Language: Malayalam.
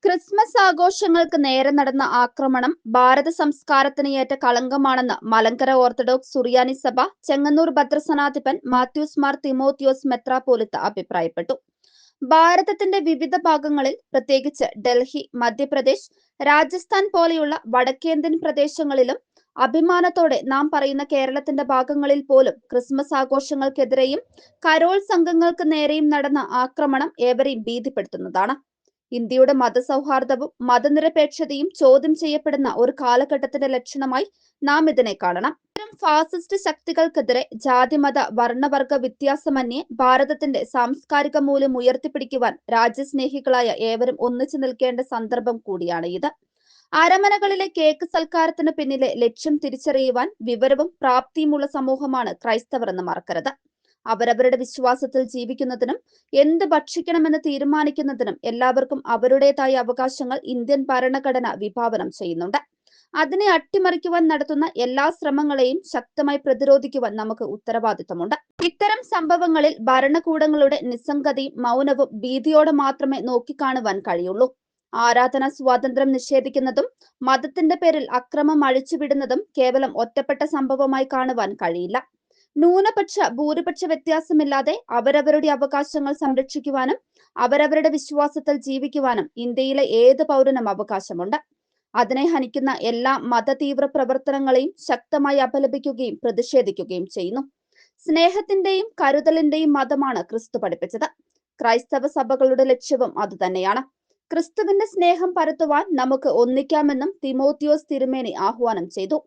ക്രിസ്മസ് ആഘോഷങ്ങൾക്ക് നേരെ നടന്ന ആക്രമണം ഭാരത സംസ്കാരത്തിന് ഏറ്റ കളങ്കമാണെന്ന് മലങ്കര ഓർത്തഡോക്സ് സുറിയാനി സഭ ചെങ്ങന്നൂർ ഭദ്രസനാധിപൻ മാത്യൂസ് മാർ തിമോത്തിയോസ് മെത്രാപ്പോലിത്ത അഭിപ്രായപ്പെട്ടു. ഭാരതത്തിന്റെ വിവിധ ഭാഗങ്ങളിൽ, പ്രത്യേകിച്ച് ഡൽഹി, മധ്യപ്രദേശ്, രാജസ്ഥാൻ പോലെയുള്ള വടക്കേന്ത്യൻ പ്രദേശങ്ങളിലും അഭിമാനത്തോടെ നാം പറയുന്ന കേരളത്തിന്റെ ഭാഗങ്ങളിൽ പോലും ക്രിസ്മസ് ആഘോഷങ്ങൾക്കെതിരെയും കരോൾ സംഘങ്ങൾക്ക് നേരെയും നടന്ന ആക്രമണം ഏവരെയും ഭീതിപ്പെടുത്തുന്നതാണ്. ഇന്ത്യയുടെ മതസൗഹാർദ്ദവും മതനിരപേക്ഷതയും ചോദ്യം ചെയ്യപ്പെടുന്ന ഒരു കാലഘട്ടത്തിന്റെ ലക്ഷണമായി നാം ഇതിനെ കാണണം. ഇത്തരം ഫാസിസ്റ്റ് ശക്തികൾക്കെതിരെ ജാതിമത വർണ്ണവർഗ വ്യത്യാസമന്യേ ഭാരതത്തിന്റെ സാംസ്കാരിക മൂല്യം ഉയർത്തിപ്പിടിക്കുവാൻ രാജ്യസ്നേഹികളായ ഏവരും ഒന്നിച്ചു നിൽക്കേണ്ട സന്ദർഭം കൂടിയാണ് ഇത്. അരമനകളിലെ കേക്ക് സൽക്കാരത്തിന് പിന്നിലെ ലക്ഷ്യം തിരിച്ചറിയുവാൻ വിവരവും പ്രാപ്തിയുമുള്ള സമൂഹമാണ് ക്രൈസ്തവർ എന്ന് മറക്കരുത്. അവരവരുടെ വിശ്വാസത്തിൽ ജീവിക്കുന്നതിനും എന്ത് ഭക്ഷിക്കണമെന്ന് തീരുമാനിക്കുന്നതിനും എല്ലാവർക്കും അവരുടേതായ അവകാശങ്ങൾ ഇന്ത്യൻ ഭരണഘടന വിഭാവനം ചെയ്യുന്നുണ്ട്. അതിനെ അട്ടിമറിക്കുവാൻ നടത്തുന്ന എല്ലാ ശ്രമങ്ങളെയും ശക്തമായി പ്രതിരോധിക്കുവാൻ നമുക്ക് ഉത്തരവാദിത്തമുണ്ട്. ഇത്തരം സംഭവങ്ങളിൽ ഭരണകൂടങ്ങളുടെ നിസ്സംഗതയും മൗനവും ഭീതിയോടെ മാത്രമേ നോക്കിക്കാണുവാൻ കഴിയുള്ളൂ. ആരാധനാ സ്വാതന്ത്ര്യം നിഷേധിക്കുന്നതും മതത്തിന്റെ പേരിൽ അക്രമം അഴിച്ചുവിടുന്നതും കേവലം ഒറ്റപ്പെട്ട സംഭവമായി കാണുവാൻ കഴിയില്ല. ന്യൂനപക്ഷ ഭൂരിപക്ഷ വ്യത്യാസമില്ലാതെ അവരവരുടെ അവകാശങ്ങൾ സംരക്ഷിക്കുവാനും അവരവരുടെ വിശ്വാസത്തിൽ ജീവിക്കുവാനും ഇന്ത്യയിലെ ഏത് പൗരനും അവകാശമുണ്ട്. അതിനെ ഹനിക്കുന്ന എല്ലാ മതതീവ്ര പ്രവർത്തനങ്ങളെയും ശക്തമായി അപലപിക്കുകയും പ്രതിഷേധിക്കുകയും ചെയ്യുന്നു. സ്നേഹത്തിന്റെയും കരുതലിന്റെയും മതമാണ് ക്രിസ്തു പഠിപ്പിച്ചത്. ക്രൈസ്തവ സഭകളുടെ ലക്ഷ്യവും അതുതന്നെയാണ്. ക്രിസ്തുവിന്റെ സ്നേഹം പരത്തുവാൻ നമുക്ക് ഒന്നിക്കാമെന്നും തിമോത്തിയോസ് തിരുമേനി ആഹ്വാനം ചെയ്തു.